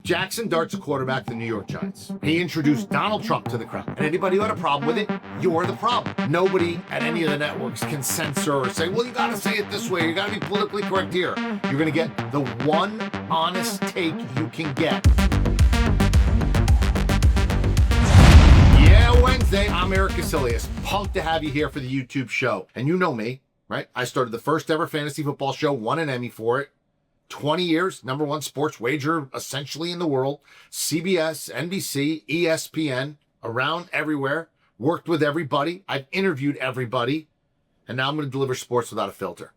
Jackson Dart's a quarterback of the New York Giants. He introduced Donald Trump to the crowd. And anybody who had a problem with it, you're the problem. Nobody at any of the networks can censor or say, well, you gotta say it this way, you gotta be politically correct here. You're gonna get the one honest take you can get. Yeah, Wednesday, I'm Erik Kuselias. Pumped to have you here for the YouTube show. And you know me, right? I started the first ever fantasy football show, won an Emmy for it. 20 years, number one sports wager essentially in the world. CBS, NBC, ESPN, around everywhere. Worked with everybody. I've interviewed everybody. And now I'm going to deliver sports without a filter,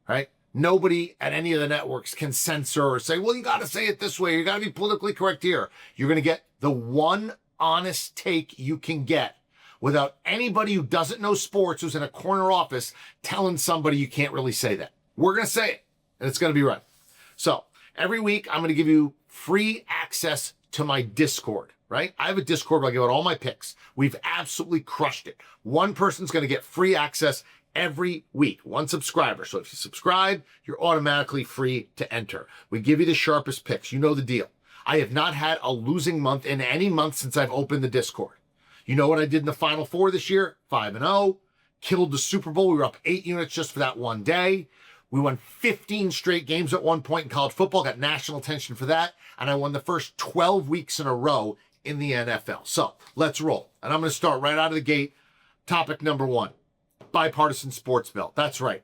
right? Nobody at any of the networks can censor or say, well, you got to say it this way. You got to be politically correct here. You're going to get the one honest take you can get without anybody who doesn't know sports, who's in a corner office, telling somebody you can't really say that. We're going to say it, and it's going to be right. So every week, I'm going to give you free access to my Discord, right? I have a Discord where I give out all my picks. We've absolutely crushed it. One person's going to get free access every week, one subscriber. So if you subscribe, you're automatically free to enter. We give you the sharpest picks. You know the deal. I have not had a losing month in any month since I've opened the Discord. You know what I did in the Final Four this year? 5-0. Killed the Super Bowl. We were up 8 units just for that one day. We won 15 straight games at one point in college football, got national attention for that, and I won the first 12 weeks in a row in the NFL. So let's roll. And I'm going to start right out of the gate. Topic number one, bipartisan sports bill. That's right.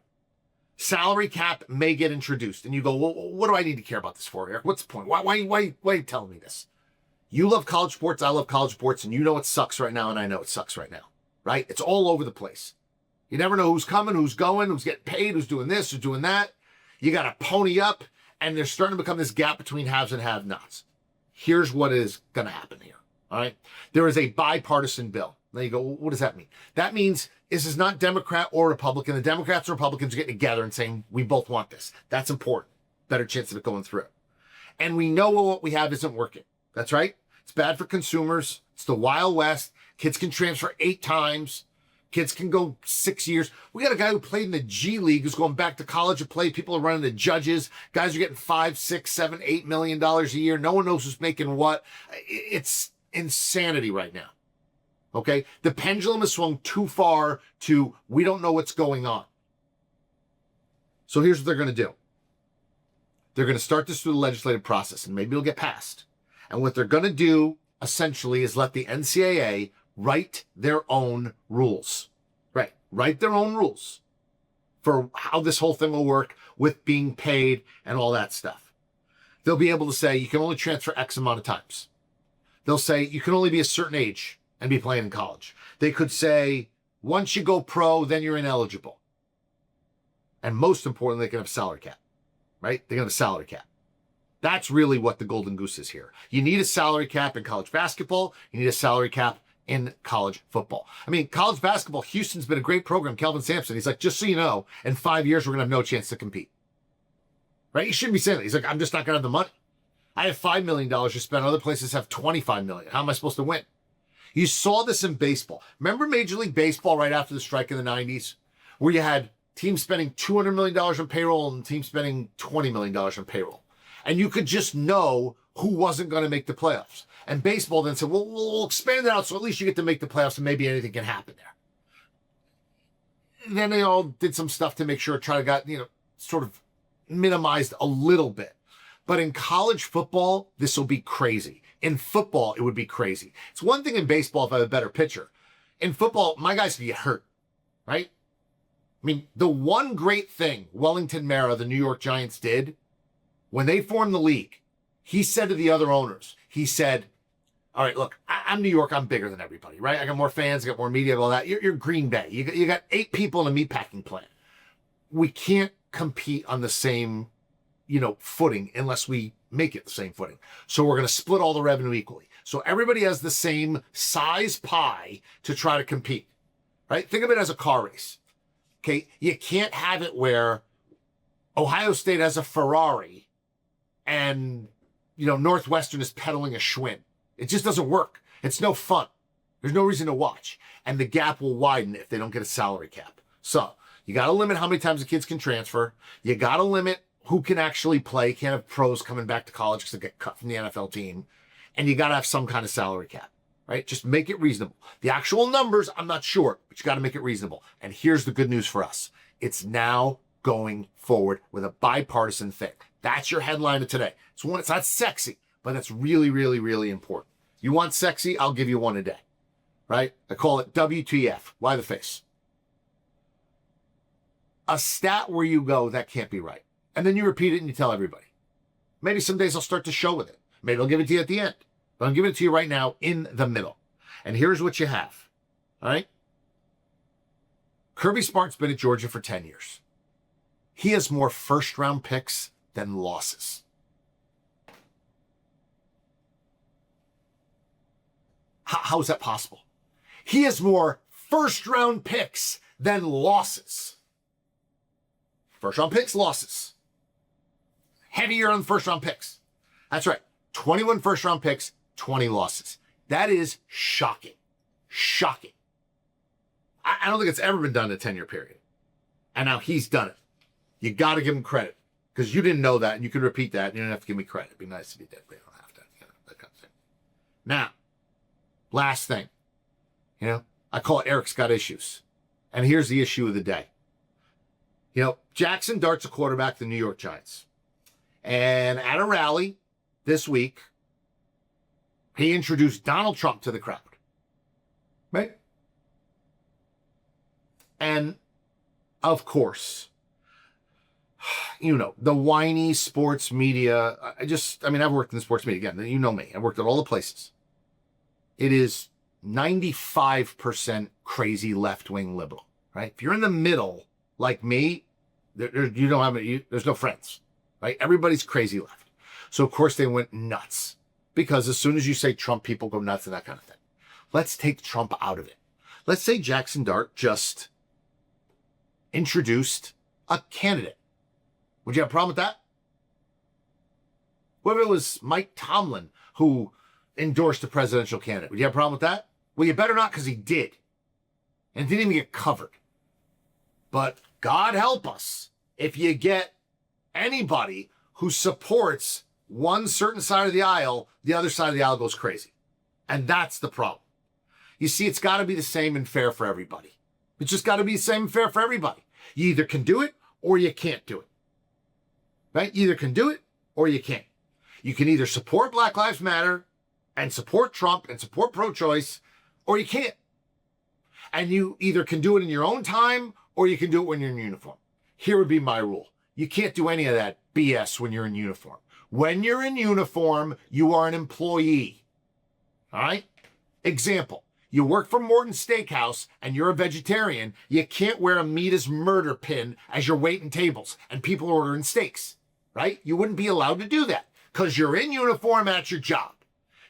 Salary cap may get introduced. And you go, well, what do I need to care about this for, Eric? What's the point? Why are you telling me this? You love college sports, I love college sports, and you know it sucks right now, and I know it sucks right now, right? It's all over the place. You never know who's coming, who's going, who's getting paid, who's doing this, who's doing that. You got to pony up, and there's starting to become this gap between haves and have-nots. Here's what is going to happen here, all right? There is a bipartisan bill. Now you go, well, what does that mean? That means this is not Democrat or Republican. The Democrats and Republicans are getting together and saying, we both want this. That's important. Better chance of it going through. And we know what we have isn't working. That's right. It's bad for consumers. It's the Wild West. Kids can transfer 8 times. Kids can go 6 years. We got a guy who played in the G League who's going back to college to play. People are running the judges. Guys are getting $5, $6, $7, $8 million a year. No one knows who's making what. It's insanity right now. Okay? The pendulum has swung too far to we don't know what's going on. So here's what they're going to do. They're going to start this through the legislative process, and maybe it'll get passed. And what they're going to do, essentially, is let the NCAA write their own rules. Right. Write their own rules for how this whole thing will work with being paid and all that stuff. They'll be able to say you can only transfer X amount of times. They'll say you can only be a certain age and be playing in college. They could say once you go pro, then you're ineligible. And most importantly, they can have a salary cap. Right? They're going to have a salary cap. That's really what the golden goose is here. You need a salary cap in college basketball. You need a salary cap in college football. I mean, college basketball, Houston's been a great program. Kelvin Sampson, he's like, just so you know, in 5 years, we're going to have no chance to compete. Right? You shouldn't be saying that. He's like, I'm just not going to have the money. I have $5 million to spend. Other places have $25 million. How am I supposed to win? You saw this in baseball. Remember Major League Baseball right after the strike in the 90s, where you had teams spending $200 million on payroll and teams spending $20 million on payroll. And you could just know who wasn't going to make the playoffs. And baseball then said, well, we'll expand it out so at least you get to make the playoffs and maybe anything can happen there. And then they all did some stuff to make sure it got, sort of minimized a little bit. But in college football, this will be crazy. In football, it would be crazy. It's one thing in baseball if I have a better pitcher. In football, my guys can get hurt, right? I mean, the one great thing Wellington Mara, the New York Giants, did when they formed the league, he said to the other owners, he said, all right, look, I'm New York. I'm bigger than everybody, right? I got more fans. I got more media, all that. You're Green Bay. You got 8 people in a meatpacking plant. We can't compete on the same, footing unless we make it the same footing. So we're going to split all the revenue equally. So everybody has the same size pie to try to compete, right? Think of it as a car race. Okay. You can't have it where Ohio State has a Ferrari and, Northwestern is pedaling a Schwinn. It just doesn't work. It's no fun. There's no reason to watch. And the gap will widen if they don't get a salary cap. So you got to limit how many times the kids can transfer. You got to limit who can actually play. Can't have pros coming back to college because they get cut from the NFL team. And you got to have some kind of salary cap, right? Just make it reasonable. The actual numbers, I'm not sure, but you got to make it reasonable. And here's the good news for us. It's now going forward with a bipartisan thing. That's your headline of today. It's not sexy, but it's really, really, really important. You want sexy? I'll give you one a day, right? I call it WTF. Why the face? A stat where you go, that can't be right. And then you repeat it and you tell everybody. Maybe some days I'll start the show with it. Maybe I'll give it to you at the end. But I'm giving it to you right now in the middle. And here's what you have. All right? Kirby Smart's been at Georgia for 10 years. He has more first-round picks than losses. How is that possible? He has more first-round picks than losses. First-round picks, losses. Heavier on first-round picks. That's right. 21 first-round picks, 20 losses. That is shocking. Shocking. I don't think it's ever been done in a 10-year period. And now he's done it. You got to give him credit because you didn't know that and you can repeat that and you don't have to give me credit. It'd be nice if you did, but you don't have to. That kind of thing. Now, last thing. I call it Erik's got issues. And here's the issue of the day. Jackson Dart's a quarterback of the New York Giants. And at a rally this week, he introduced Donald Trump to the crowd. Right? And, of course, the whiny sports media. I've worked in the sports media. Again, you know me. I've worked at all the places. It is 95% crazy left-wing liberal, right? If you're in the middle, like me, there's no friends, right? Everybody's crazy left. So, of course, they went nuts because as soon as you say Trump, people go nuts and that kind of thing. Let's take Trump out of it. Let's say Jackson Dart just introduced a candidate. Would you have a problem with that? What if it was Mike Tomlin who endorsed a presidential candidate? Would you have a problem with that? Well, you better not because he did. And it didn't even get covered. But God help us if you get anybody who supports one certain side of the aisle, the other side of the aisle goes crazy. And that's the problem. You see, it's got to be the same and fair for everybody. It's just got to be the same and fair for everybody. You either can do it or you can't do it. Right? You either can do it or you can't. You can either support Black Lives Matter and support Trump and support pro-choice, or you can't. And you either can do it in your own time or you can do it when you're in uniform. Here would be my rule. You can't do any of that BS when you're in uniform. When you're in uniform, you are an employee. All right? Example. You work for Morton Steakhouse and you're a vegetarian. You can't wear a meat is murder pin as you're waiting tables and people are ordering steaks. Right? You wouldn't be allowed to do that because you're in uniform at your job.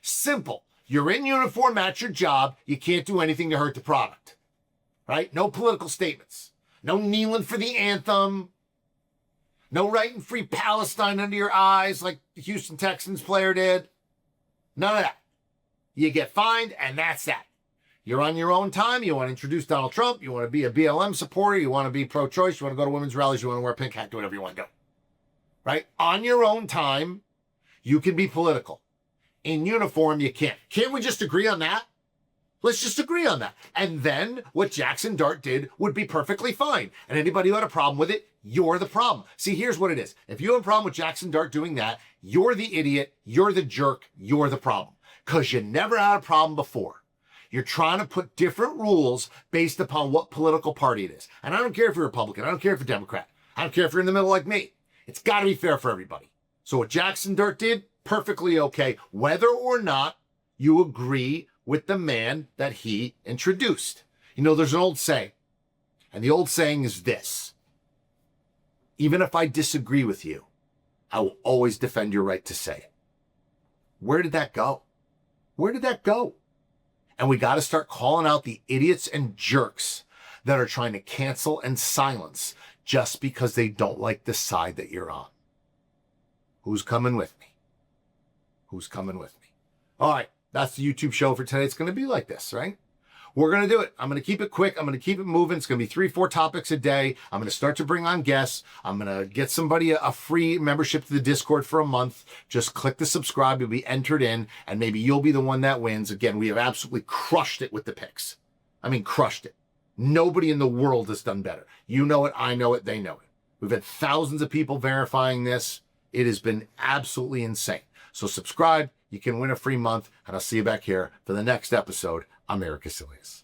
Simple. You're in uniform at your job. You can't do anything to hurt the product. Right? No political statements. No kneeling for the anthem. No writing Free Palestine under your eyes like the Houston Texans player did. None of that. You get fined and that's that. You're on your own time. You want to introduce Donald Trump. You want to be a BLM supporter. You want to be pro-choice. You want to go to women's rallies. You want to wear a pink hat. Do whatever you want to do. Right? On your own time, you can be political. In uniform, you can't. Can't we just agree on that? Let's just agree on that. And then what Jackson Dart did would be perfectly fine. And anybody who had a problem with it, you're the problem. See, here's what it is. If you have a problem with Jackson Dart doing that, you're the idiot, you're the jerk, you're the problem. Because you never had a problem before. You're trying to put different rules based upon what political party it is. And I don't care if you're Republican. I don't care if you're Democrat. I don't care if you're in the middle like me. It's got to be fair for everybody. So what Jackson Dart did, perfectly okay, whether or not you agree with the man that he introduced. There's an old saying, and the old saying is this: even if I disagree with you, I will always defend your right to say it. Where did that go? Where did that go? And we got to start calling out the idiots and jerks that are trying to cancel and silence just because they don't like the side that you're on. Who's coming with me? Who's coming with me? All right, that's the YouTube show for today. It's going to be like this, right? we're going to do it. I'm going to keep it quick. I'm going to keep it moving. It's going to be 3-4 topics a day. I'm going to start to bring on guests. I'm going to get somebody a free membership to the Discord for a month. Just click the subscribe. You'll be entered in, and maybe you'll be the one that wins. Again, we have absolutely crushed it with the picks. I mean, crushed it. Nobody in the world has done better. You know it. I know it. They know it. We've had thousands of people verifying this. It has been absolutely insane. So subscribe. You can win a free month, and I'll see you back here for the next episode. I'm Erik Kuselias.